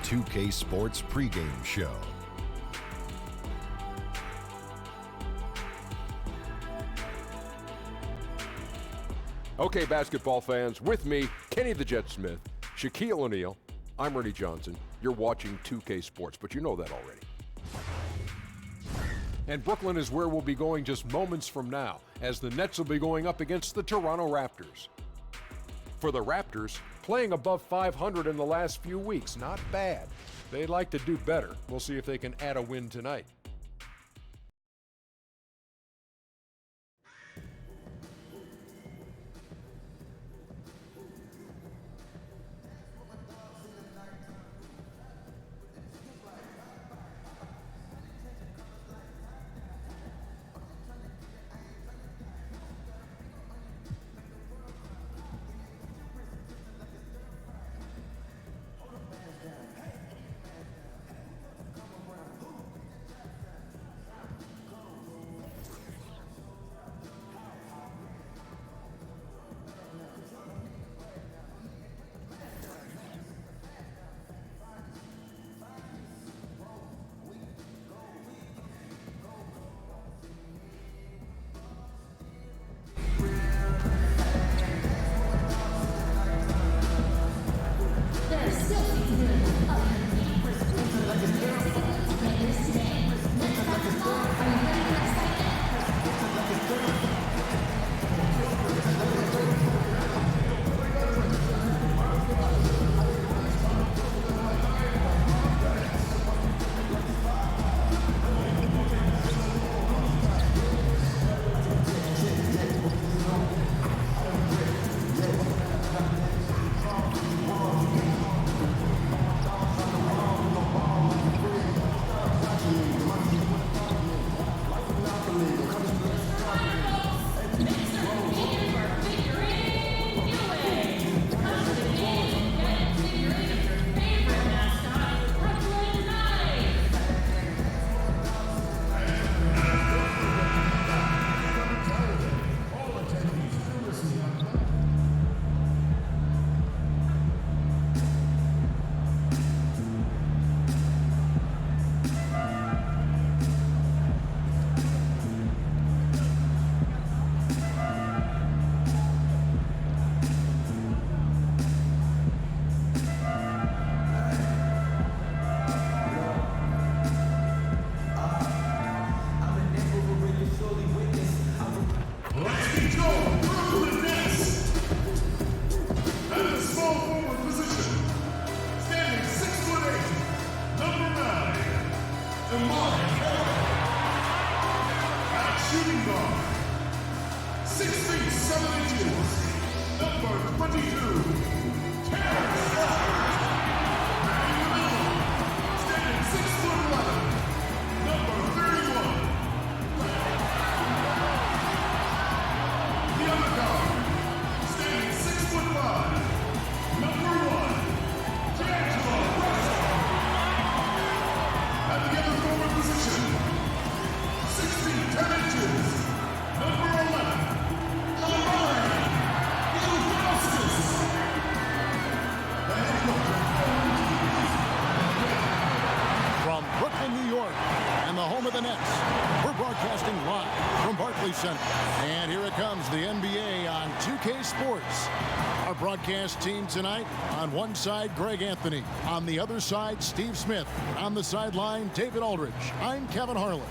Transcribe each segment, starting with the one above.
2K Sports pregame show. Okay, basketball fans, with me, Kenny the Jet Smith, Shaquille O'Neal, I'm Ernie Johnson. You're watching 2K Sports, but you know that already. And Brooklyn is where we'll be going just moments from now, as the Nets will be going up against the Toronto Raptors. For the Raptors, playing above 500 in the last few weeks, not bad. They'd like to do better. We'll see if they can add a win tonight. And here it comes, the NBA on 2K Sports. Our broadcast team tonight, on one side, Greg Anthony. On the other side, Steve Smith. On the sideline, David Aldridge. I'm Kevin Harlan.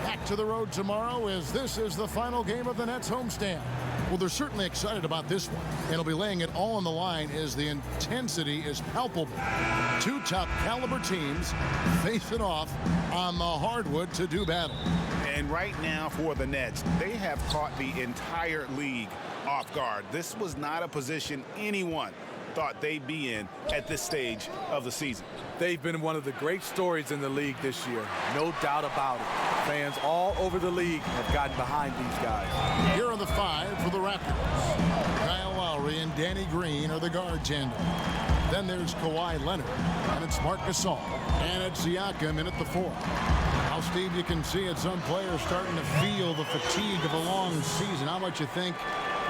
Back to the road tomorrow as this is the final game of the Nets homestand. Well, they're certainly excited about this one. And they'll be laying it all on the line as the intensity is palpable. Two top caliber teams face it off on the hardwood to do battle. And right now for the Nets, they have caught the entire league off guard. This was not a position anyone thought they'd be in at this stage of the season. They've been one of the great stories in the league this year. No doubt about it. Fans all over the league have gotten behind these guys. Here are the five for the Raptors. Kyle Lowry and Danny Green are the guard tandem. Then there's Kawhi Leonard, and it's Marc Gasol, and it's Siakam in at the four. Now, Steve, you can see it. Some players starting to feel the fatigue of a long season. How much you think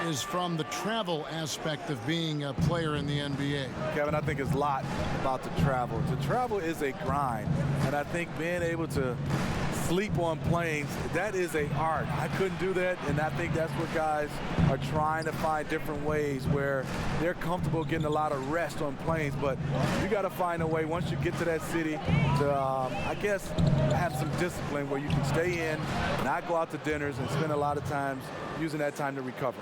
is from the travel aspect of being a player in the NBA? Kevin, I think it's a lot about the travel. The travel is a grind, and I think being able to sleep on planes, that is an art. I couldn't do that, and I think that's what guys are trying to find different ways where they're comfortable getting a lot of rest on planes, but you got to find a way once you get to that city to, I guess, have some discipline where you can stay in, not go out to dinners, and spend a lot of times using that time to recover.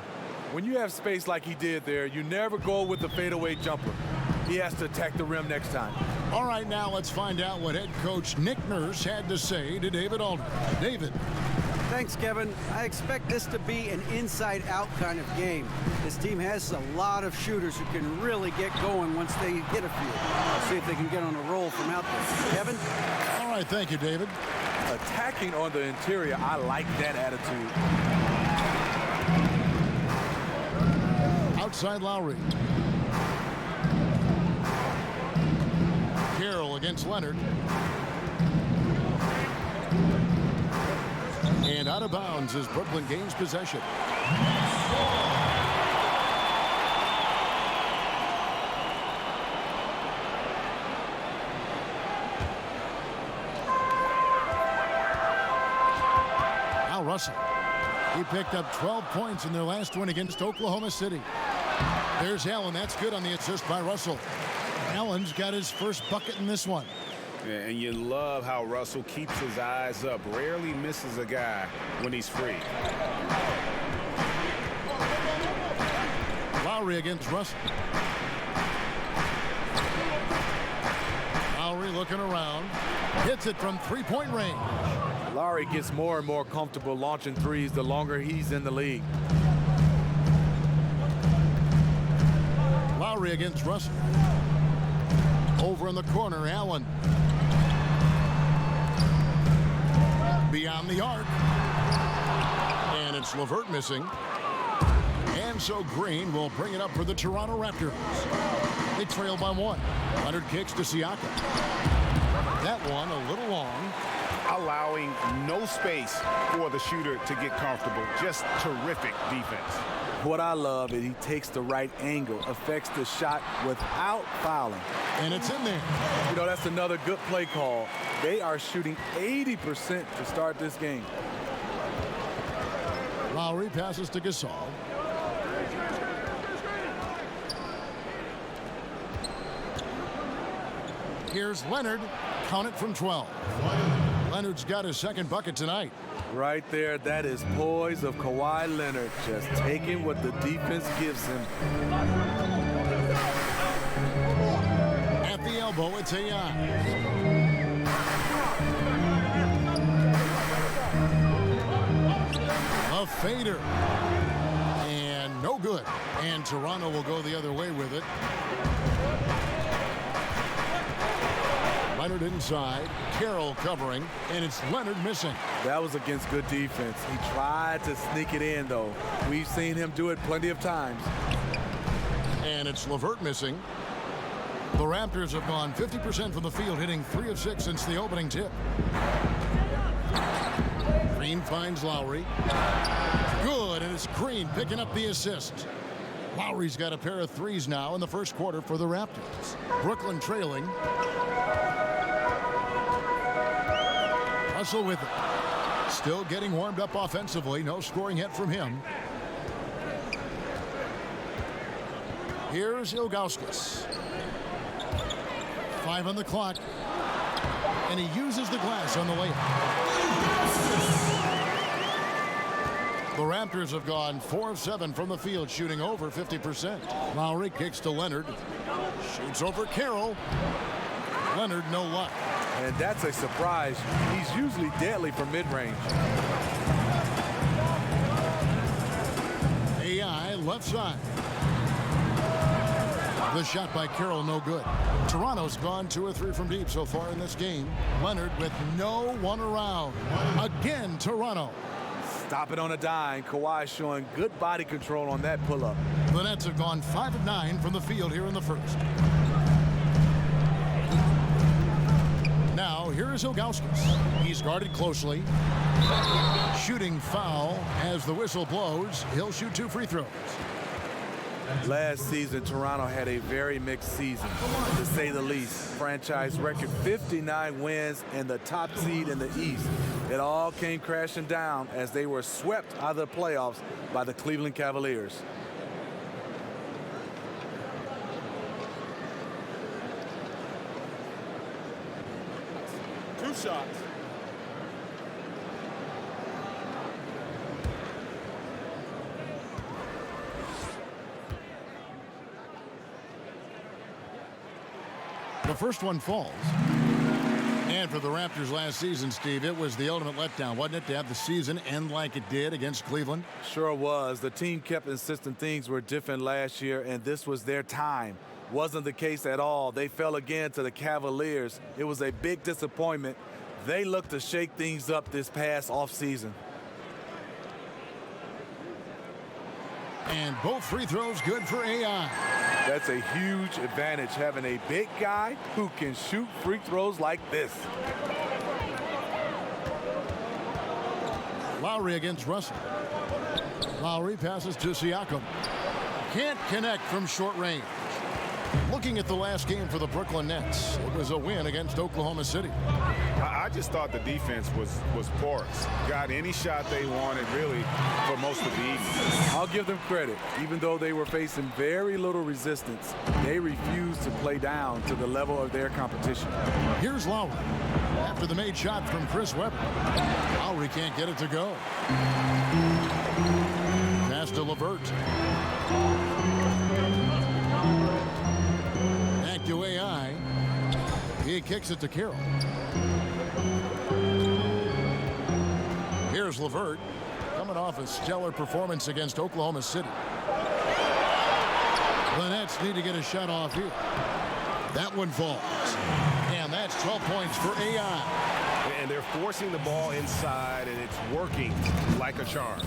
When you have space like he did there, you never go with the fadeaway jumper. He has to attack the rim next time. All right, now let's find out what head coach Nick Nurse had to say to David Aldridge. David. Thanks, Kevin. I expect this to be an inside-out kind of game. This team has a lot of shooters who can really get going once they hit a few. I'll see if they can get on a roll from out there. Kevin? All right, thank you, David. Attacking on the interior, I like that attitude. Outside Lowry. Carroll against Leonard. And out of bounds as Brooklyn gains possession. Now Russell. He picked up 12 points in their last win against Oklahoma City. There's Allen. That's good on the assist by Russell. Allen's got his first bucket in this one. Yeah, and you love how Russell keeps his eyes up, rarely misses a guy when he's free. Lowry against Russell. Lowry looking around. Hits it from three-point range. Lowry gets more and more comfortable launching threes the longer he's in the league. Lowry against Russell. Over in the corner, Allen. Beyond the arc. And it's LeVert missing. And so Green will bring it up for the Toronto Raptors. They trail by one. Leonard kicks to Siakam. That one a little long. Allowing no space for the shooter to get comfortable. Just terrific defense. What I love is he takes the right angle, affects the shot without fouling. And it's in there. You know, that's another good play call. They are shooting 80% to start this game. Lowry passes to Gasol. Here's Leonard. Count it from 12. Leonard's got his second bucket tonight. Right there, that is poise of Kawhi Leonard, just taking what the defense gives him. At the elbow, it's AI. A fader. And no good. And Toronto will go the other way with it. Leonard inside, Carroll covering, and it's Leonard missing. That was against good defense. He tried to sneak it in, though. We've seen him do it plenty of times. And it's LeVert missing. The Raptors have gone 50% from the field, hitting 3 of 6 since the opening tip. Green finds Lowry. Good, and it's Green picking up the assist. Lowry's got a pair of threes now in the first quarter for the Raptors. Brooklyn trailing. Russell with it. Still getting warmed up offensively. No scoring yet from him. Here's Ilgauskas. 5 on the clock. And he uses the glass on the layup. The Raptors have gone 4 of 7 from the field, shooting over 50%. Lowry kicks to Leonard. Shoots over Carroll. Leonard, no luck. And that's a surprise. He's usually deadly from mid-range. AI left side. The shot by Carroll, no good. Toronto's gone 2 or 3 from deep so far in this game. Leonard with no one around. Again, Toronto. Stop it on a dime. Kawhi showing good body control on that pull-up. The Nets have gone 5 of 9 from the field here in the first. Now here is Ilgauskas. He's guarded closely. Shooting foul as the whistle blows. He'll shoot 2 free throws. Last season, Toronto had a very mixed season, to say the least. Franchise record 59 wins and the top seed in the East. It all came crashing down as they were swept out of the playoffs by the Cleveland Cavaliers. Two shots. The first one falls. And for the Raptors last season, Steve, it was the ultimate letdown, wasn't it, to have the season end like it did against Cleveland? Sure was. The team kept insisting things were different last year, and this was their time. Wasn't the case at all. They fell again to the Cavaliers. It was a big disappointment. They looked to shake things up this past offseason. And both free throws good for AI. That's a huge advantage, having a big guy who can shoot free throws like this. Lowry against Russell. Lowry passes to Siakam. Can't connect from short range. Looking at the last game for the Brooklyn Nets, it was a win against Oklahoma City. I just thought the defense was porous. Got any shot they wanted, really, for most of the evening. I'll give them credit. Even though they were facing very little resistance, they refused to play down to the level of their competition. Here's Lowry. After the made shot from Chris Webber. Lowry can't get it to go. Pass to LeVert. Back to AI. He kicks it to Carroll. Here's LeVert, coming off a stellar performance against Oklahoma City. The Nets need to get a shot off here. That one falls. And that's 12 points for AI. And they're forcing the ball inside, and it's working like a charm.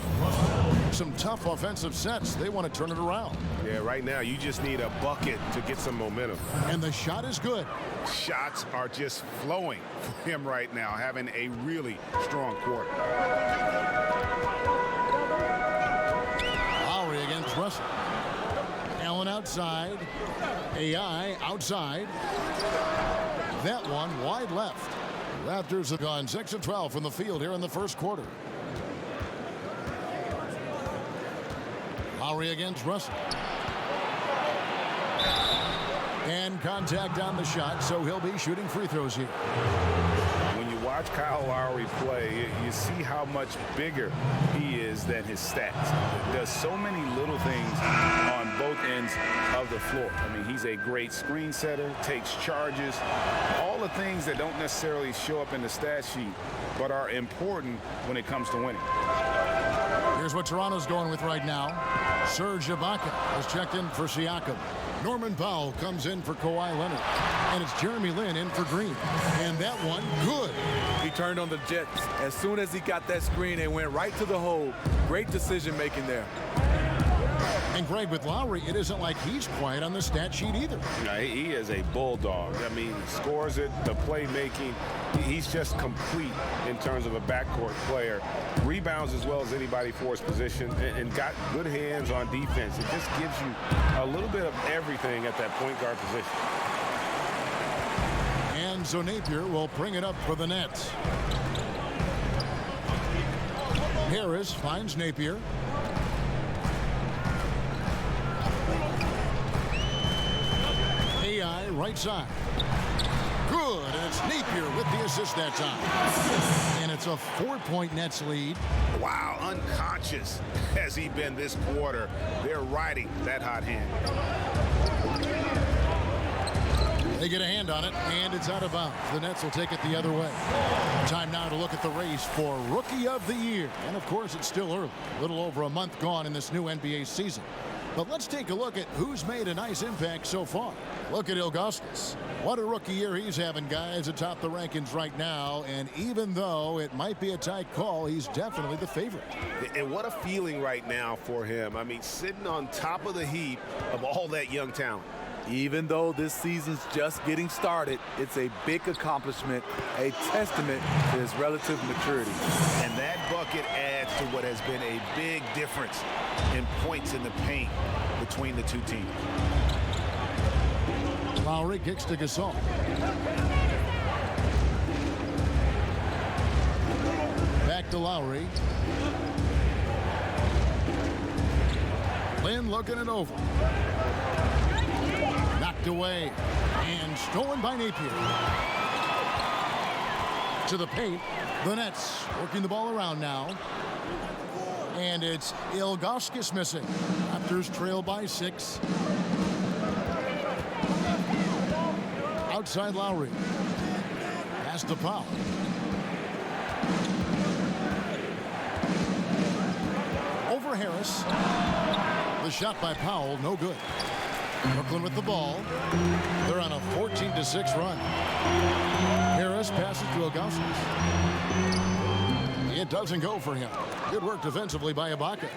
Some tough offensive sets. They want to turn it around. Yeah, right now you just need a bucket to get some momentum. And the shot is good. Shots are just flowing for him right now, having a really strong quarter. Lowry against Russell. Allen outside. AI outside. That one wide left. Raptors have gone 6 of 12 from the field here in the first quarter. Lowry against Russell. And contact on the shot, so he'll be shooting free throws here. When you watch Kyle Lowry play, you see how much bigger he is than his stats. Does so many little things on both ends of the floor. I mean, he's a great screen setter, takes charges, all the things that don't necessarily show up in the stat sheet, but are important when it comes to winning. Here's what Toronto's going with right now. Serge Ibaka has checked in for Siakam. Norman Powell comes in for Kawhi Leonard. And it's Jeremy Lin in for Green. And that one, good. He turned on the Jets. As soon as he got that screen, it went right to the hole. Great decision making there. And Greg, with Lowry, it isn't like he's quiet on the stat sheet either. Yeah, he is a bulldog. I mean, scores it, the playmaking. He's just complete in terms of a backcourt player. Rebounds as well as anybody for his position, and got good hands on defense. It just gives you a little bit of everything at that point guard position. And so Napier will bring it up for the Nets. Harris finds Napier. AI right side. Good, and it's Napier with the assist that time. And it's a 4-point Nets lead. Wow, unconscious has he been this quarter. They're riding that hot hand. They get a hand on it, and it's out of bounds. The Nets will take it the other way. Time now to look at the race for Rookie of the Year. And, of course, it's still early. A little over a month gone in this new NBA season. But let's take a look at who's made a nice impact so far. Look at Ilgauskas. What a rookie year he's having, guys, atop the rankings right now. And even though it might be a tight call, he's definitely the favorite. And what a feeling right now for him. I mean, sitting on top of the heap of all that young talent. Even though this season's just getting started, it's a big accomplishment, a testament to his relative maturity. And that bucket adds to what has been a big difference in points in the paint between the two teams. Lowry kicks to Gasol. Back to Lowry. Lynn looking it over. Knocked away and stolen by Napier. To the paint. The Nets working the ball around now. And it's Ilgauskas missing. Raptors trail by 6. Outside Lowry. Pass to Powell. Over Harris. The shot by Powell, no good. Brooklyn with the ball. They're on a 14-6 run. Harris passes to Ilgauskas. It doesn't go for him. Good work defensively by Ibaka.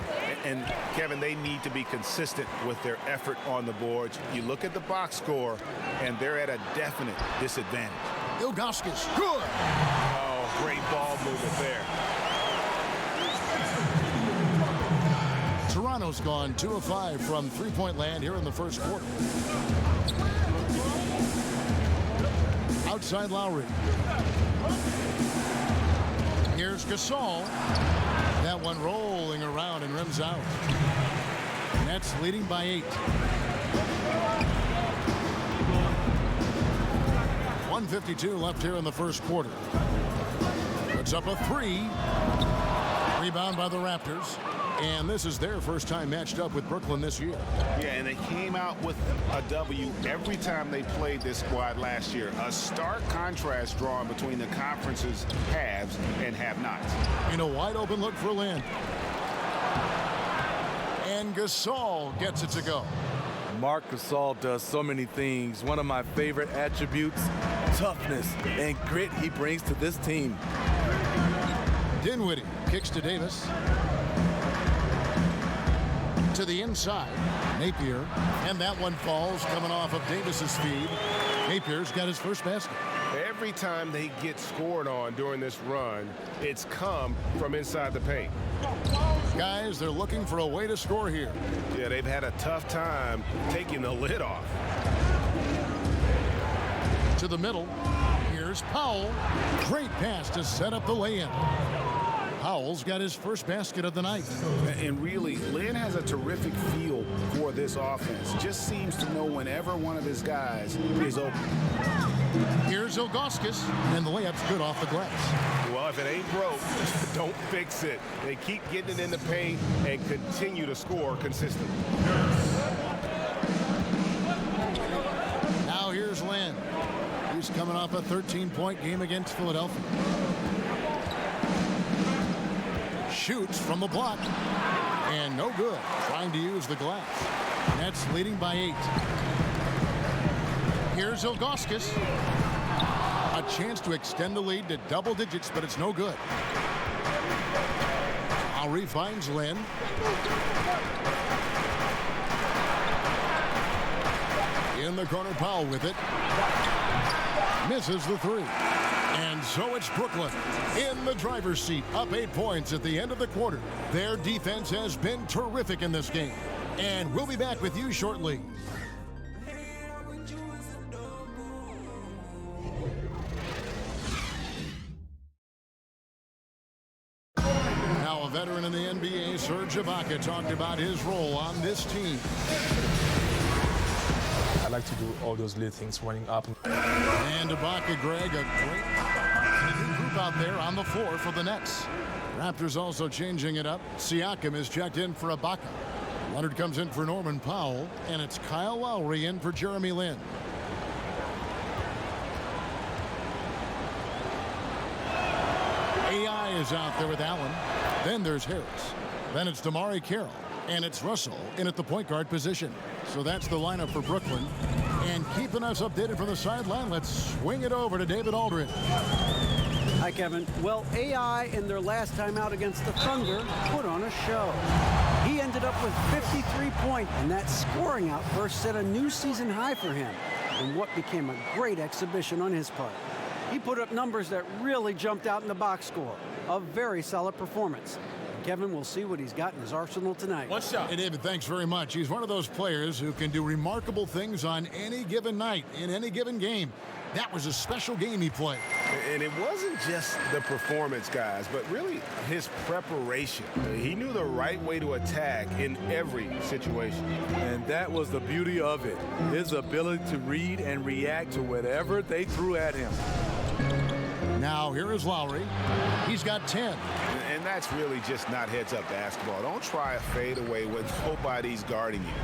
And Kevin, they need to be consistent with their effort on the boards. You look at the box score, and they're at a definite disadvantage. Ilgauskas, good. Oh, great ball movement there. Toronto's gone 2 of 5 from three-point land here in the first quarter. Outside Lowry. Here's Gasol. That one rolling around and rims out. Nets leading by 8. 1:52 left here in the first quarter. Puts up a 3. Rebound by the Raptors. And this is their first time matched up with Brooklyn this year. Yeah, and they came out with a W every time they played this squad last year. A stark contrast drawn between the conference's haves and have-nots. In a wide-open look for Lynn. And Gasol gets it to go. Marc Gasol does so many things. One of my favorite attributes, toughness and grit he brings to this team. Dinwiddie kicks to Davis. To the inside, Napier, and that one falls coming off of Davis's feed. Napier's got his first basket. Every time they get scored on during this run, it's come from inside the paint. Guys, they're looking for a way to score here. Yeah, they've had a tough time taking the lid off. To the middle, here's Powell. Great pass to set up the lay-in. Powell's got his first basket of the night. And really, Lynn has a terrific feel for this offense. Just seems to know whenever one of his guys is open. Here's Ilgauskas, and the layup's good off the glass. Well, if it ain't broke, don't fix it. They keep getting it in the paint and continue to score consistently. Now here's Lynn. He's coming off a 13-point game against Philadelphia. Shoots from the block. And no good. Trying to use the glass. Nets leading by 8. Here's Ilgauskas. A chance to extend the lead to double digits, but it's no good. Lowry finds Lynn. In the corner, Powell with it. Misses the 3. And so it's Brooklyn in the driver's seat, up 8 points at the end of the quarter. Their defense has been terrific in this game. And we'll be back with you shortly. Now a veteran in the NBA, Serge Ibaka, talked about his role on this team. I like to do all those little things, running up. And Ibaka, Greg, a great group out there on the floor for the Nets. Raptors also changing it up. Siakam is checked in for Ibaka. Leonard comes in for Norman Powell, and it's Kyle Lowry in for Jeremy Lin. AI is out there with Allen. Then there's Harris. Then it's Damari Carroll. And it's Russell in at the point guard position. So that's the lineup for Brooklyn. And keeping us updated from the sideline, let's swing it over to David Aldridge. Hi, Kevin. Well, AI in their last time out against the Thunder put on a show. He ended up with 53 points, and that scoring outburst set a new season high for him in what became a great exhibition on his part. He put up numbers that really jumped out in the box score. A very solid performance. Kevin, we'll see what he's got in his arsenal tonight. One shot. Hey, David, thanks very much. He's one of those players who can do remarkable things on any given night, in any given game. That was a special game he played. And it wasn't just the performance, guys, but really his preparation. He knew the right way to attack in every situation. And that was the beauty of it. His ability to read and react to whatever they threw at him. Now, here is Lowry. He's got 10. And that's really just not heads-up basketball. Don't try a fadeaway when nobody's guarding you.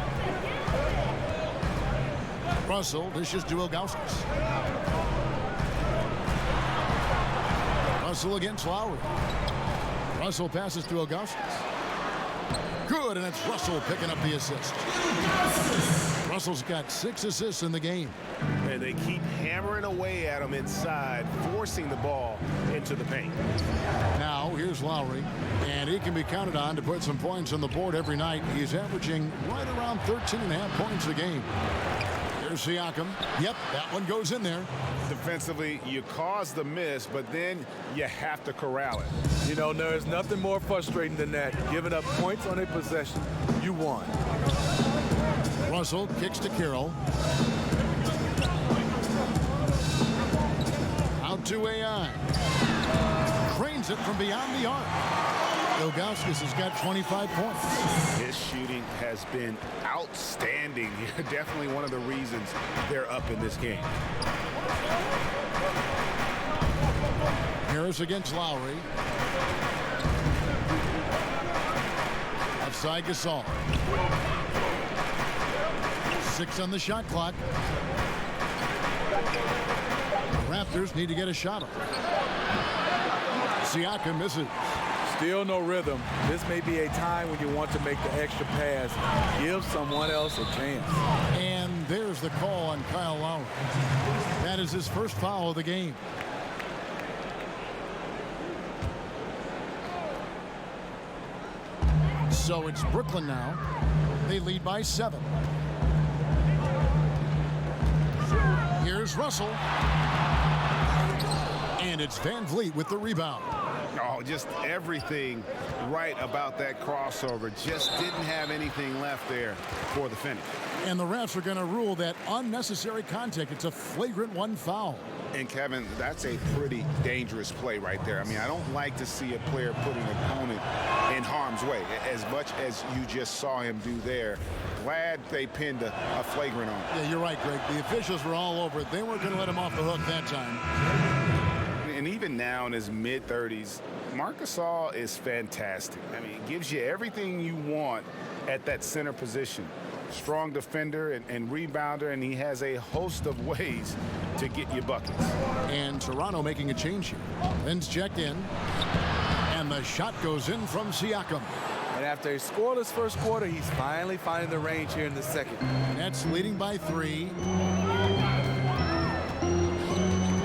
Russell dishes to Ilgauskas. Russell against Lowry. Russell passes to Ilgauskas. Good, and it's Russell picking up the assist. Russell's got 6 assists in the game. And they keep hammering away at him inside, forcing the ball into the paint. Now, here's Lowry, and he can be counted on to put some points on the board every night. He's averaging right around 13.5 points a game. Here's Siakam. Yep, that one goes in there. Defensively, you cause the miss, but then you have to corral it. You know, there's nothing more frustrating than that. Giving up points on a possession, you won. Russell kicks to Carroll. Out to AI. Cranes it from beyond the arc. Ilgauskas has got 25 points. His shooting has been outstanding. Definitely one of the reasons they're up in this game. Harris against Lowry. Outside Gasol. 6 on the shot clock. The Raptors need to get a shot up. Siakam misses. Still no rhythm. This may be a time when you want to make the extra pass. Give someone else a chance. And there's the call on Kyle Lowry. That is his first foul of the game. So it's Brooklyn now. They lead by 7. Here's Russell. And it's Van Vliet with the rebound. Oh, just everything right about that crossover. Just didn't have anything left there for the finish. And the refs are going to rule that unnecessary contact. It's a flagrant 1 foul. And Kevin, that's a pretty dangerous play right there. I mean, I don't like to see a player put an opponent in harm's way, as much as you just saw him do there. Glad they pinned a flagrant on him. Yeah, you're right, Greg. The officials were all over it. They weren't going to let him off the hook that time. And even now in his mid-30s, Marc Gasol is fantastic. I mean, it gives you everything you want at that center position. Strong defender and rebounder, and he has a host of ways to get you buckets. And Toronto making a change here. Lynn's checked in, and the shot goes in from Siakam. And after a scoreless first quarter, he's finally finding the range here in the second. Nets leading by 3.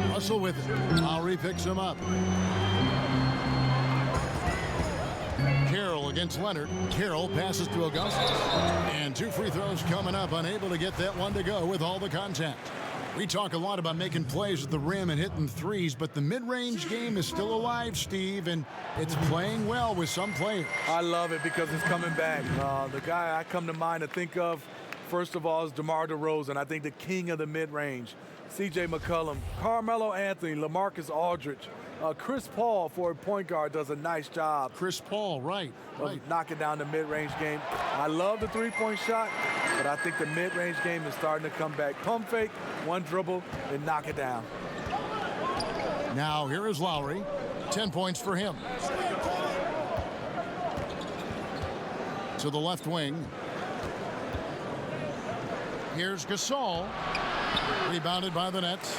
Russell with it. Lowry picks him up. Carroll against Leonard. Carroll passes to Ilgauskas. And 2 free throws coming up. Unable to get that one to go with all the contact. We talk a lot about making plays at the rim and hitting threes, but the mid-range game is still alive, Steve, and it's playing well with some players. I love it because it's coming back. The guy I come to mind to think of, first of all, is DeMar DeRozan. I think the king of the mid-range. C.J. McCollum, Carmelo Anthony, LaMarcus Aldridge. Chris Paul, for a point guard, does a nice job. Chris Paul, right. Knocking down the mid-range game. I love the three-point shot, but I think the mid-range game is starting to come back. Pump fake, 1 dribble, then knock it down. Now here is Lowry. 10 points for him. To the left wing. Here's Gasol. Rebounded by the Nets.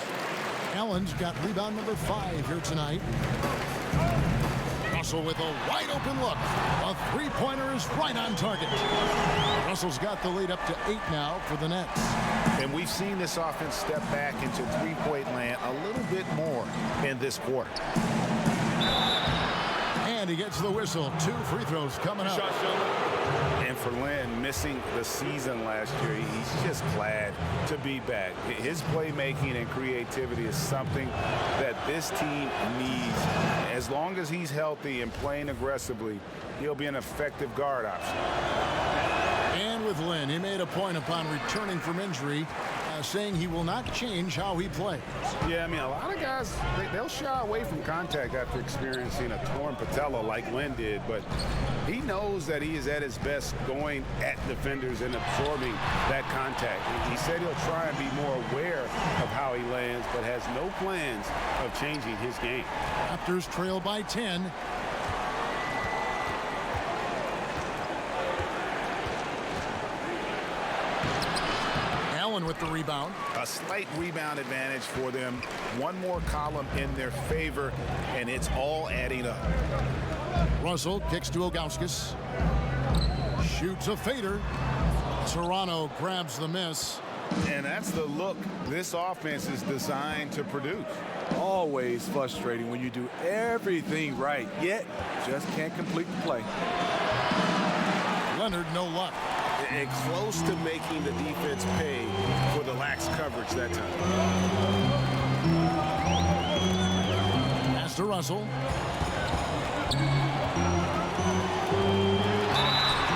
Allen's got rebound number 5 here tonight. Russell with a wide open look. A three-pointer is right on target. Russell's got the lead up to 8 now for the Nets. And we've seen this offense step back into three-point land a little bit more in this quarter. And he gets the whistle. 2 free throws coming up. And for Lynn, missing the season last year, he's just glad to be back. His playmaking and creativity is something that this team needs. As long as he's healthy and playing aggressively, he'll be an effective guard option. And with Lynn, he made a point upon returning from injury, saying he will not change how he plays. Yeah, I mean, a lot of guys, they'll shy away from contact after experiencing a torn patella like Lynn did, but he knows that he is at his best going at defenders and absorbing that contact. He said he'll try and be more aware of how he lands, but has no plans of changing his game. Raptors trail by 10. Allen with the rebound. A slight rebound advantage for them. One more column in their favor, and it's all adding up. Russell kicks to Ilgauskas. Shoots a fader. Toronto grabs the miss. And that's the look this offense is designed to produce. Always frustrating when you do everything right, yet just can't complete the play. Leonard, no luck. And close to making the defense pay for the lax coverage that time. Pass to Russell.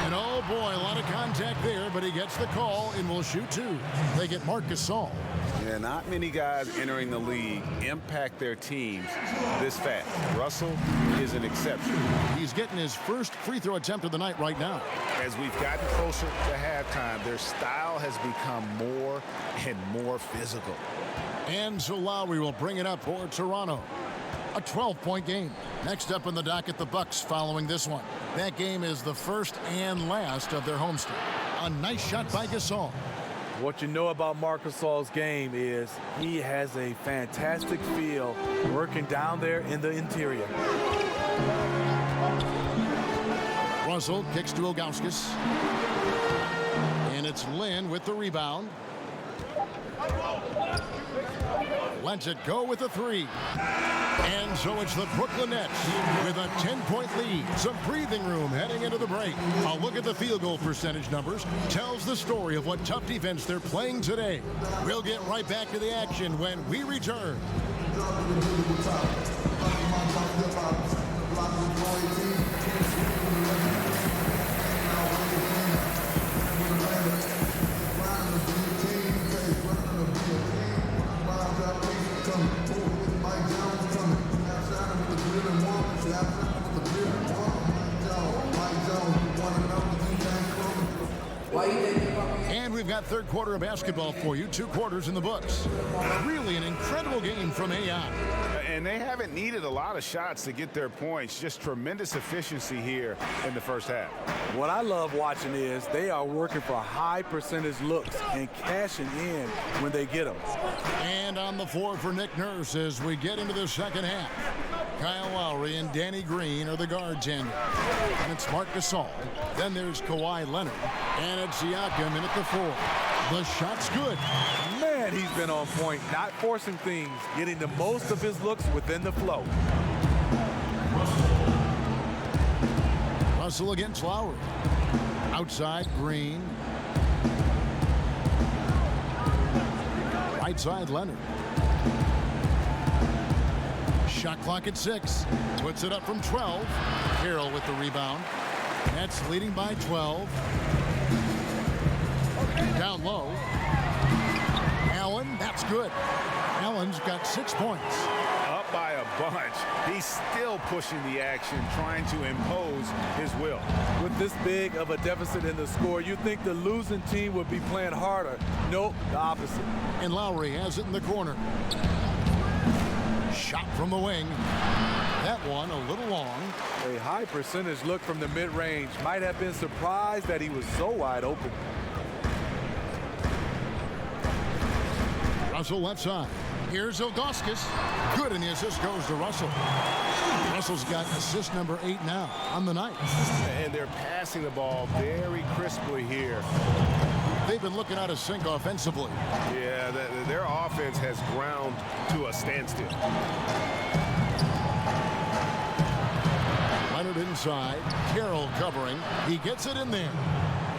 And oh boy, a lot of contact there, but he gets the call and will shoot 2. They get Marc Gasol. Yeah, not many guys entering the league impact their teams this fast. Russell is an exception. He's getting his first free throw attempt of the night right now. As we've gotten closer to halftime, their style has become more and more physical. And so Lowry will bring it up for Toronto. A 12-point game. Next up on the docket, the Bucks following this one. That game is the first and last of their homestand. A nice shot by Gasol. What you know about Marc Gasol's game is he has a fantastic feel working down there in the interior. Russell kicks to Ilgauskas. And it's Lynn with the rebound. Lets it go with a 3. And so it's the Brooklyn Nets with a 10-point lead. Some breathing room heading into the break. A look at the field goal percentage numbers tells the story of what tough defense they're playing today. We'll get right back to the action when we return. And we've got third quarter of basketball for you. 2 quarters in the books. Really an incredible game from AI. And they haven't needed a lot of shots to get their points. Just tremendous efficiency here in the first half. What I love watching is they are working for high percentage looks and cashing in when they get them. And on the floor for Nick Nurse as we get into the second half. Kyle Lowry and Danny Green are the guard tandem. And it's Marc Gasol. Then there's Kawhi Leonard. And it's Siakam in at the 4. The shot's good. Man, he's been on point, not forcing things, getting the most of his looks within the flow. Russell against Lowry. Outside, Green. Right side, Leonard. Shot clock at 6. Puts it up from 12. Carroll with the rebound. Nets leading by 12. Down low. Allen, that's good. Allen's got 6 points. Up by a bunch. He's still pushing the action, trying to impose his will. With this big of a deficit in the score, you'd think the losing team would be playing harder. Nope, the opposite. And Lowry has it in the corner. Shot from the wing. That one a little long. A high percentage look from the mid-range. Might have been surprised that he was so wide open. Russell left side. Here's Ilgauskas. Good, and the assist goes to Russell. Russell's got assist number 8 now on the night. And they're passing the ball very crisply here. They've been looking out of sync offensively. Yeah, their offense has ground to a standstill. Leonard inside. Carroll covering. He gets it in there.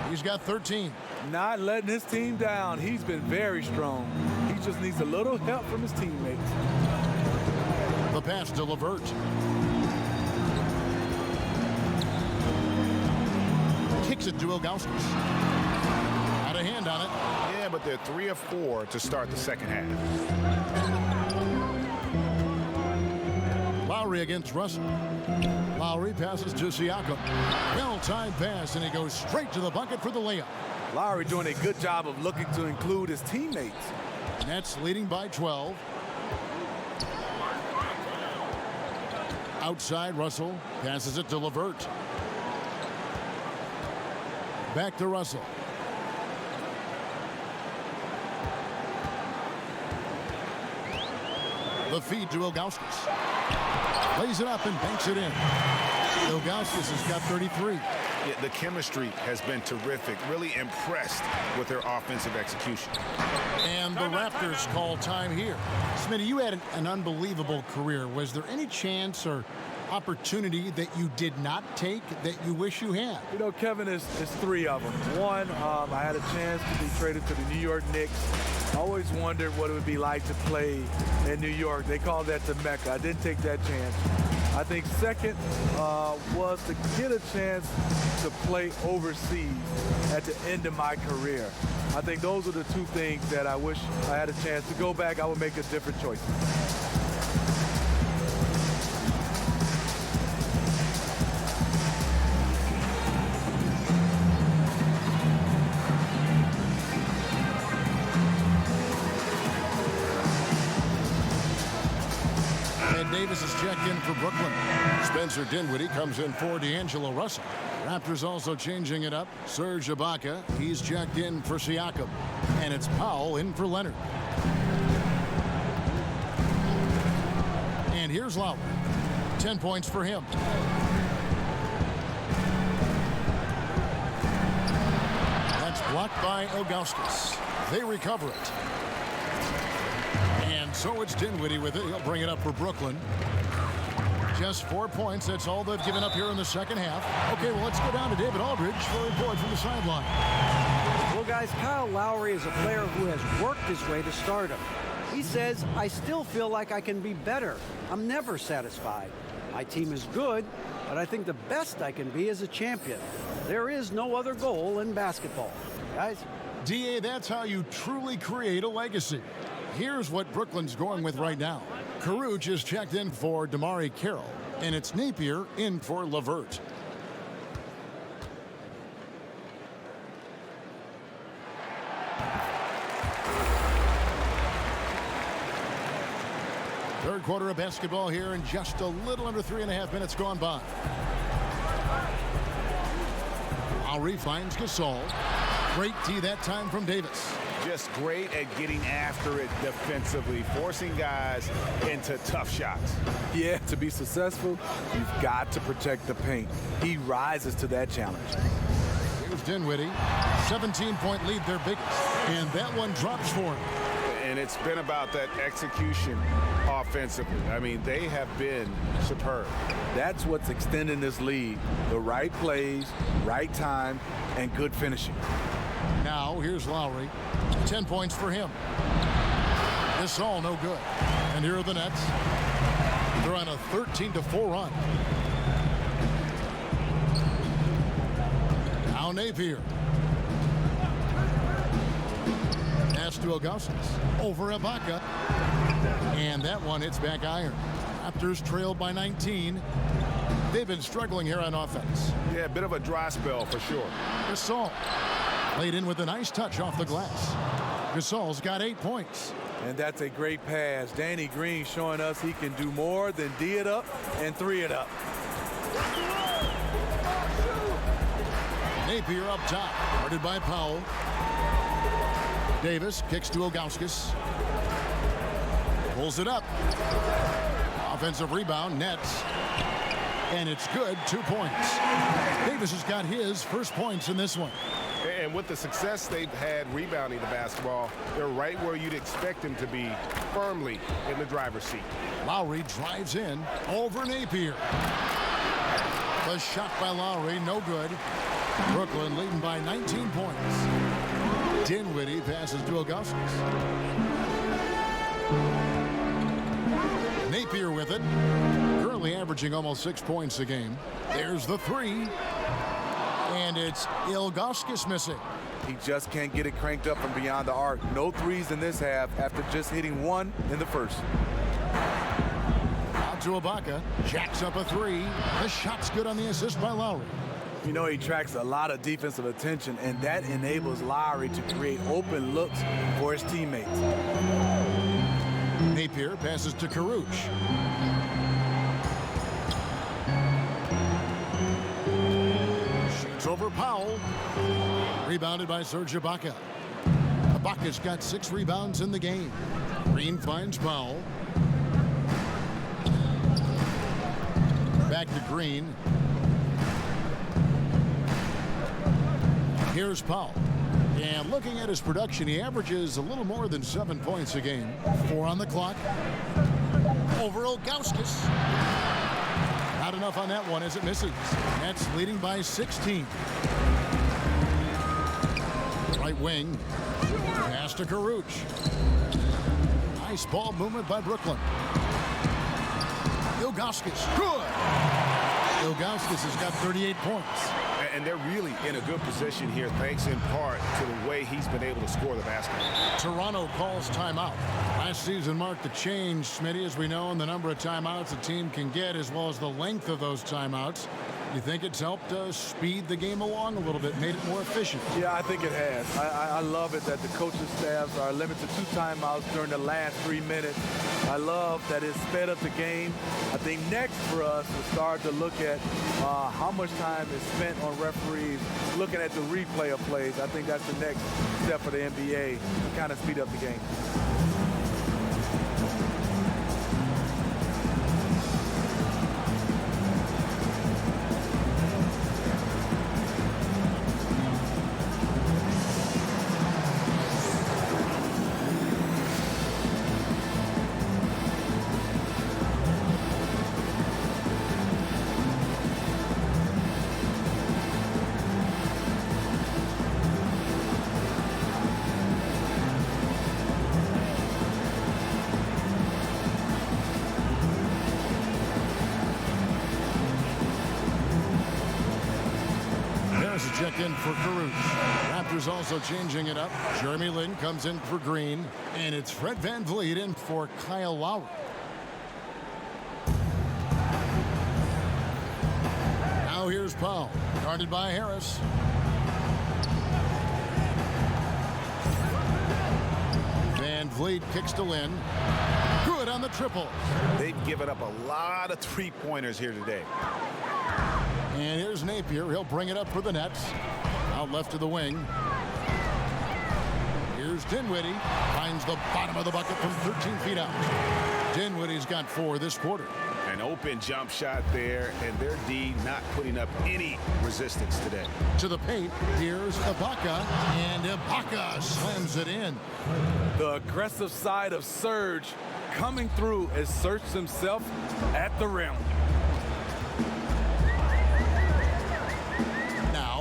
He's got 13. Not letting his team down. He's been very strong. He just needs a little help from his teammates. The pass to LeVert. Kicks it to Ilgauskas. Had a hand on it. Yeah, but they're 3 of 4 to start the second half. Lowry against Russell. Lowry passes to Siakam. Well-timed pass, and he goes straight to the bucket for the layup. Lowry doing a good job of looking to include his teammates. Nets leading by 12. Outside, Russell passes it to LeVert. Back to Russell. The feed to Ilgauskas. Lays it up and banks it in. Ilgauskas has got 33. Yeah, the chemistry has been terrific. Really impressed with their offensive execution. And the Raptors call time here. Smitty, you had an unbelievable career. Was there any chance or opportunity that you did not take that you wish you had? You know, Kevin, is 3 of them. One, I had a chance to be traded to the New York Knicks. I always wondered what it would be like to play in New York. They call that the Mecca. I didn't take that chance. I think second was to get a chance to play overseas at the end of my career. I think those are the 2 things that I wish I had a chance to go back. I would make a different choice. Davis is checked in for Brooklyn. Spencer Dinwiddie comes in for D'Angelo Russell. Raptors also changing it up. Serge Ibaka, he's checked in for Siakam. And it's Powell in for Leonard. And here's Lowry. 10 points for him. That's blocked by Ilgauskas. They recover it. And so it's Dinwiddie with it. He'll bring it up for Brooklyn. Just 4 points. That's all they've given up here in the second half. Okay, well, let's go down to David Aldridge for a report from the sideline. Well, guys, Kyle Lowry is a player who has worked his way to stardom. He says, I still feel like I can be better. I'm never satisfied. My team is good, but I think the best I can be is a champion. There is no other goal in basketball. Guys? D.A., that's how you truly create a legacy. Here's what Brooklyn's going with right now. Caruth is checked in for Amar'e Carroll, and it's Napier in for LeVert. Third quarter of basketball here, and just a little under 3.5 minutes gone by. Lowry finds Gasol. Great tee that time from Davis. Just great at getting after it defensively, forcing guys into tough shots. Yeah, to be successful, you've got to protect the paint. He rises to that challenge. Here's Dinwiddie. 17-point lead, their biggest. And that one drops for him. And it's been about that execution offensively. I mean, they have been superb. That's what's extending this lead. The right plays, right time, and good finishing. Now, here's Lowry. 10 points for him. This all no good. And here are the Nets. They're on a 13-4 run. Now Napier. Pass to Ilgauskas. Over Ibaka. And that one hits back iron. Raptors trailed by 19. They've been struggling here on offense. Yeah, a bit of a dry spell for sure. Gasol laid in with a nice touch off the glass. Gasol's got 8 points. And that's a great pass. Danny Green showing us he can do more than D it up and 3 it up. Napier up top, guarded by Powell. Davis kicks to Ilgauskas. Pulls it up. Offensive rebound, nets. And it's good, 2 points. Davis has got his first points in this one. And with the success they've had rebounding the basketball, they're right where you'd expect them to be, firmly in the driver's seat. Lowry drives in over Napier. The shot by Lowry, no good. Brooklyn leading by 19 points. Dinwiddie passes to Ilgauskas. Napier with it. Currently averaging almost 6 points a game. There's the three. And it's Ilgauskas missing. He just can't get it cranked up from beyond the arc. No threes in this half after just hitting one in the first. Out to Ibaka. Jacks up a three. The shot's good on the assist by Lowry. You know, he attracts a lot of defensive attention, and that enables Lowry to create open looks for his teammates. Napier passes to Karouche. Shoots over Powell. Rebounded by Serge Ibaka. Ibaka's got 6 rebounds in the game. Green finds Powell. Back to Green. Here's Powell. And looking at his production, he averages a little more than 7 points a game. 4 on the clock. Over Ilgauskas. Not enough on that one as it misses. Nets leading by 16. Right wing. Pass to Karouche. Nice ball movement by Brooklyn. Ilgauskas. Good. Ilgauskas has got 38 points. And they're really in a good position here, thanks in part to the way he's been able to score the basketball. Toronto calls timeout. Last season marked the change, Smitty, as we know, in the number of timeouts a team can get, as well as the length of those timeouts. You think it's helped speed the game along a little bit, made it more efficient? Yeah, I think it has. I love it that the coaching staffs are limited to 2 timeouts during the last 3 minutes. I love that it sped up the game. I think next for us to start to look at how much time is spent on referees looking at the replay of plays. I think that's the next step for the NBA to kind of speed up the game. Check in for Karouche. Raptors also changing it up. Jeremy Lin comes in for Green. And it's Fred VanVleet in for Kyle Lowry. Now here's Powell. Guarded by Harris. VanVleet kicks to Lin. Good on the triple. They've given up a lot of three-pointers here today. And here's Napier. He'll bring it up for the Nets. Out left to the wing. Here's Dinwiddie. Finds the bottom of the bucket from 13 feet out. Dinwiddie's got 4 this quarter. An open jump shot there, and their D not putting up any resistance today. To the paint. Here's Ibaka. And Ibaka slams it in. The aggressive side of Serge coming through as Serge himself at the rim.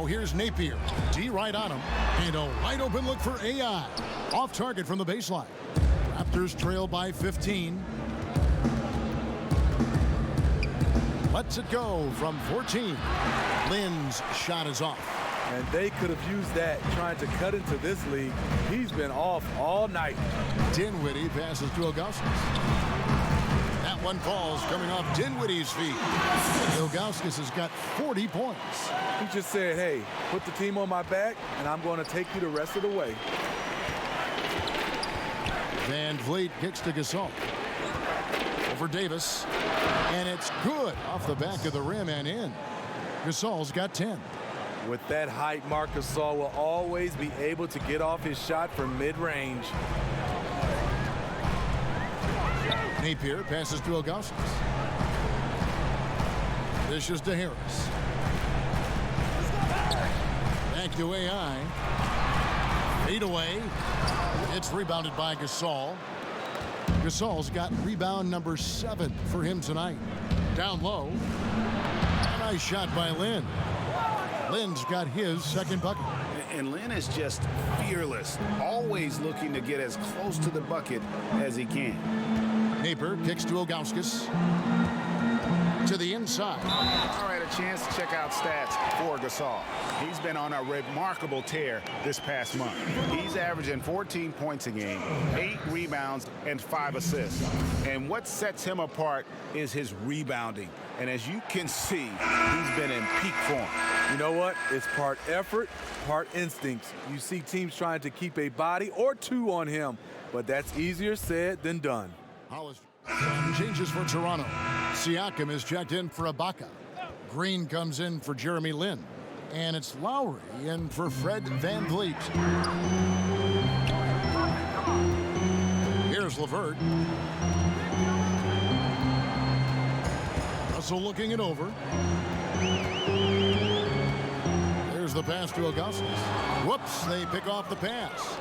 Here's Napier. D right on him. And a wide open look for AI. Off target from the baseline. Raptors trail by 15. Lets it go from 14. Lin's shot is off. And they could have used that trying to cut into this league. He's been off all night. Dinwiddie passes to Ilgauskas. That one falls coming off Dinwiddie's feet. Ilgauskas has got 40 points. He just said, hey, put the team on my back, and I'm going to take you the rest of the way. VanVleet kicks to Gasol. Over Davis. And it's good off the back of the rim and in. Gasol's got 10. With that height, Marc Gasol will always be able to get off his shot from mid-range. Napier passes to Ilgauskas. Dishes to Harris. Back to AI. Feed away. It's rebounded by Gasol. Gasol's got rebound number 7 for him tonight. Down low. A nice shot by Lynn. Lynn's got his second bucket. And Lynn is just fearless, always looking to get as close to the bucket as he can. Napier kicks to Ilgauskas. To the inside. All right, a chance to check out stats for Gasol. He's been on a remarkable tear this past month. He's averaging 14 points a game, 8 rebounds, and 5 assists. And what sets him apart is his rebounding. And as you can see, he's been in peak form. You know what? It's part effort, part instincts. You see teams trying to keep a body or 2 on him, but that's easier said than done. Hollis changes for Toronto. Siakam is checked in for Ibaka. Green comes in for Jeremy Lin. And it's Lowry in for Fred VanVleet. Here's LeVert. Russell looking it over. There's the pass to Ilgauskas. Whoops, they pick off the pass.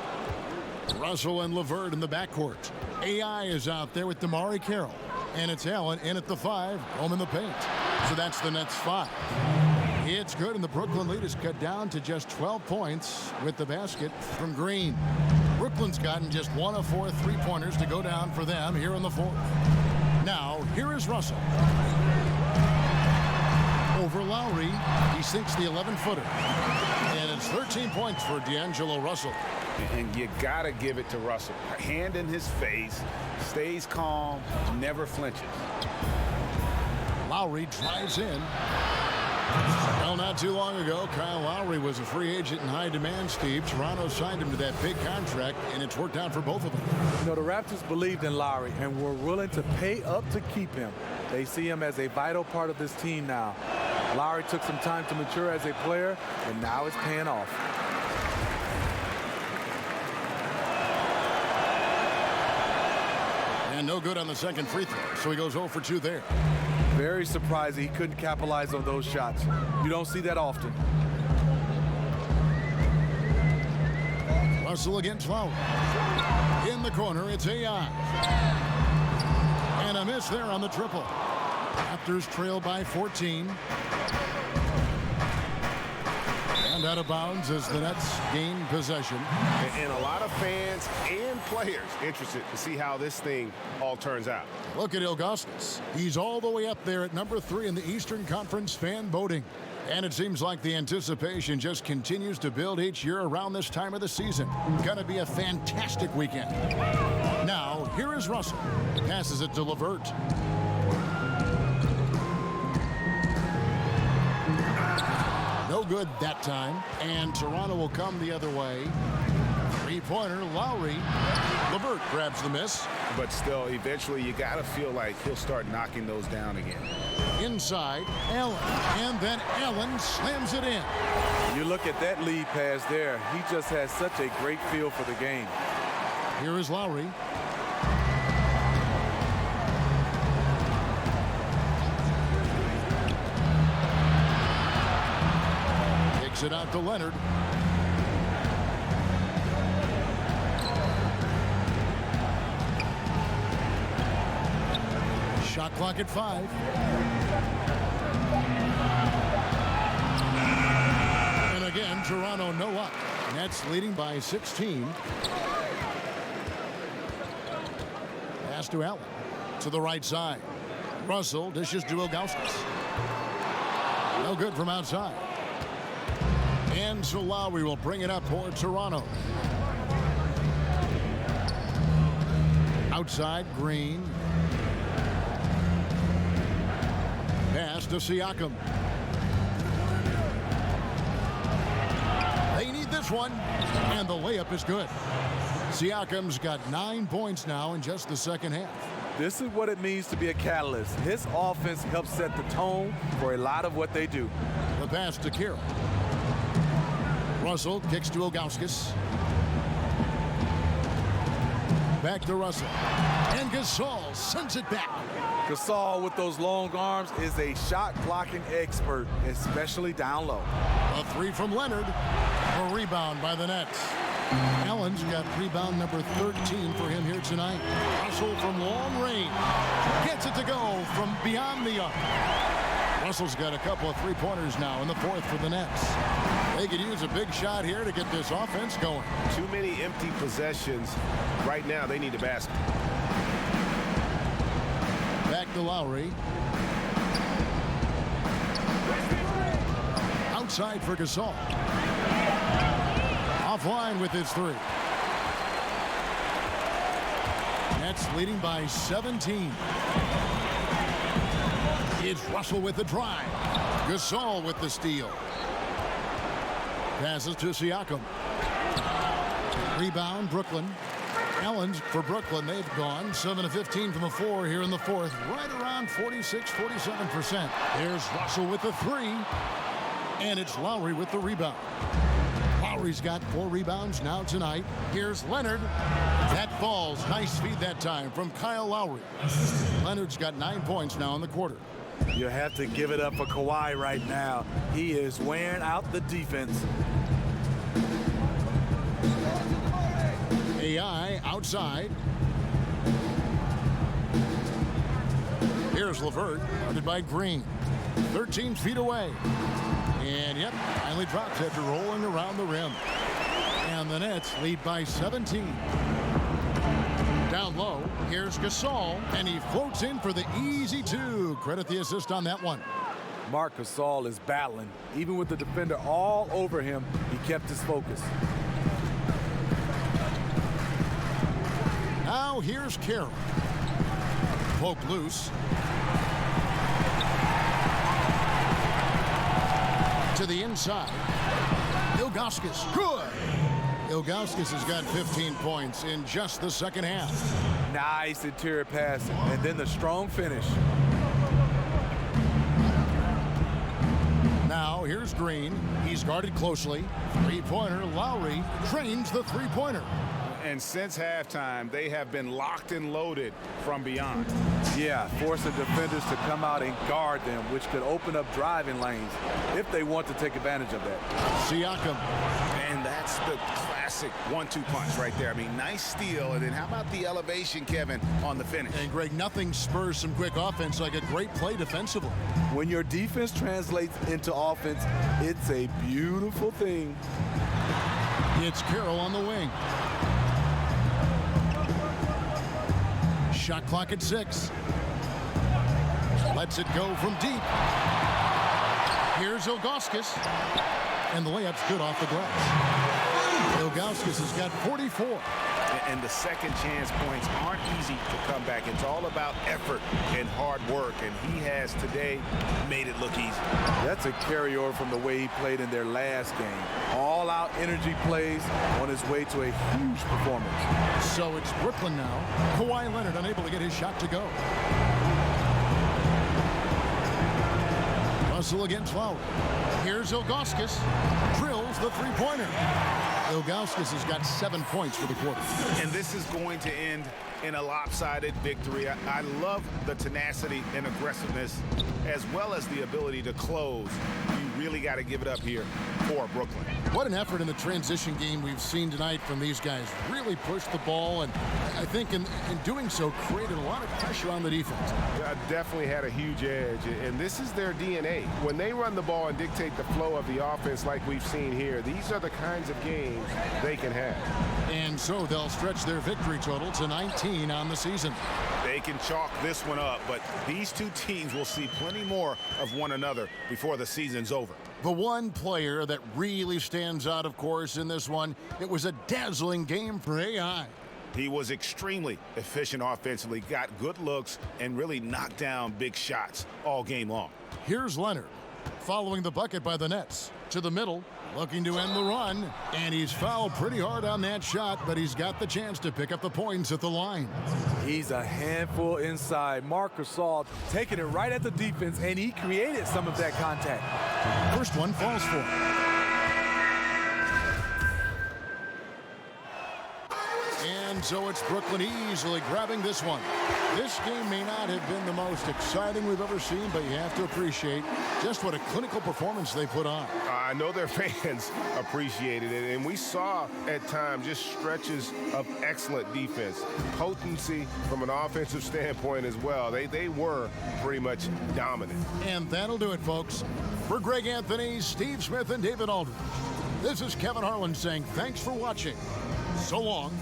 Russell and LeVert in the backcourt. AI is out there with Damari Carroll. And it's Allen in at the 5, home in the paint. So that's the Nets 5. It's good, and the Brooklyn lead is cut down to just 12 points with the basket from Green. Brooklyn's gotten just 1 of 4 3-pointers to go down for them here in the 4th. Now, here is Russell. Over Lowry, he sinks the 11-footer. And it's 13 points for D'Angelo Russell. And you gotta give it to Russell. Hand in his face, stays calm, never flinches. Lowry drives in. Well, not too long ago, Kyle Lowry was a free agent in high demand, Steve. Toronto signed him to that big contract, and it's worked out for both of them. You know, the Raptors believed in Lowry and were willing to pay up to keep him. They see him as a vital part of this team now. Lowry took some time to mature as a player, and now it's paying off. And no good on the second free throw, so he goes 0 for 2 there. Very surprising he couldn't capitalize on those shots. You don't see that often. Russell against Lowry. In the corner, it's AI. And a miss there on the triple. Raptors trail by 14. And out of bounds as the Nets gain possession. And a lot of fans and players interested to see how this thing all turns out. Look at Ilgauskas. He's all the way up there at number 3 in the Eastern Conference fan voting. And it seems like the anticipation just continues to build each year around this time of the season. Gonna be a fantastic weekend. Now, here is Russell. Passes it to LeVert. No good that time. And Toronto will come the other way. Three-pointer, Lowry. LeVert grabs the miss. But still, eventually, you got to feel like he'll start knocking those down again. Inside, Allen. And then Allen slams it in. You look at that lead pass there. He just has such a great feel for the game. Here is Lowry. Kicks it out to Leonard. Shot clock at 5. And again, Toronto no up. Nets leading by 16. Pass to Allen. To the right side. Russell dishes to Ilgauskas. No good from outside. And so Lowry will bring it up for Toronto. Outside, Green. Pass to Siakam. They need this one, and the layup is good. Siakam's got 9 points now in just the second half. This is what it means to be a catalyst. His offense helps set the tone for a lot of what they do. The pass to Carroll. Russell kicks to Ilgauskas. Back to Russell. And Gasol sends it back. Gasol with those long arms is a shot blocking expert, especially down low. A three from Leonard. A rebound by the Nets. Allen's got rebound number 13 for him here tonight. Russell from long range. Gets it to go from beyond the arc. Russell's got a couple of three-pointers now in the fourth for the Nets. They could use a big shot here to get this offense going. Too many empty possessions. Right now, they need a basket. Back to Lowry. Outside for Gasol. Offline with his three. Nets leading by 17. It's Russell with the drive. Gasol with the steal. Passes to Siakam. Rebound, Brooklyn. Allen's for Brooklyn. They've gone 7 of 15 from the floor here in the fourth. Right around 46-47%. Here's Russell with the three. And it's Lowry with the rebound. Lowry's got 4 rebounds now tonight. Here's Leonard. That falls. Nice feed that time from Kyle Lowry. Leonard's got 9 points now in the quarter. You have to give it up for Kawhi right now. He is wearing out the defense. AI outside. Here's LeVert, guarded by Green. 13 feet away. And yep, finally drops after rolling around the rim. And the Nets lead by 17. Down low, here's Gasol, and he floats in for the easy two. Credit the assist on that one. Marc Gasol is battling. Even with the defender all over him, he kept his focus. Now here's Carroll. Poke loose. To the inside. Ilgauskas. Good. Ilgauskas has got 15 points in just the second half. Nice interior pass, and then the strong finish. Now here's Green. He's guarded closely. Three-pointer. Lowry trains the three-pointer. And since halftime, they have been locked and loaded from beyond. Yeah, forcing defenders to come out and guard them, which could open up driving lanes if they want to take advantage of that. Siakam. And that's the classic 1-2 punch right there. I mean, nice steal. And then how about the elevation, Kevin, on the finish? And Greg, nothing spurs some quick offense like a great play defensively. When your defense translates into offense, it's a beautiful thing. It's Carroll on the wing. Shot clock at 6. Lets it go from deep. Here's Ilgauskas. And the layup's good off the glass. Ilgauskas has got 44. And the second chance points aren't easy to come back. It's all about effort and hard work. And he has today made it look easy. That's a carryover from the way he played in their last game. All-out energy plays on his way to a huge performance. So it's Brooklyn now. Kawhi Leonard unable to get his shot to go. Russell against Lowry. Here's Ilgauskas. Drills the three-pointer. Ilgauskas has got 7 points for the quarter. And this is going to end in a lopsided victory. I love the tenacity and aggressiveness, as well as the ability to close. You really got to give it up here for Brooklyn. What an effort in the transition game we've seen tonight from these guys. Really pushed the ball, and I think in doing so created a lot of pressure on the defense. Definitely had a huge edge, and this is their DNA. When they run the ball and dictate the flow of the offense like we've seen here, these are the kinds of games they can have. And so they'll stretch their victory total to 19 on the season. They can chalk this one up, but these two teams will see plenty more of one another before the season's over. The one player that really stands out, of course, in this one, it was a dazzling game for AI. He was extremely efficient offensively, got good looks, and really knocked down big shots all game long. Here's Leonard, following the bucket by the Nets. To the middle, looking to end the run, and he's fouled pretty hard on that shot, but he's got the chance to pick up the points at the line. He's a handful inside. Marc Gasol taking it right at the defense, and he created some of that contact. First one falls for him. And And so it's Brooklyn easily grabbing this one. This game may not have been the most exciting we've ever seen, but you have to appreciate just what a clinical performance they put on. I know their fans appreciated it, and we saw at times just stretches of excellent defense, potency from an offensive standpoint as well. They were pretty much dominant. And that'll do it, folks. For Greg Anthony, Steve Smith, and David Aldridge, this is Kevin Harlan saying thanks for watching. So long,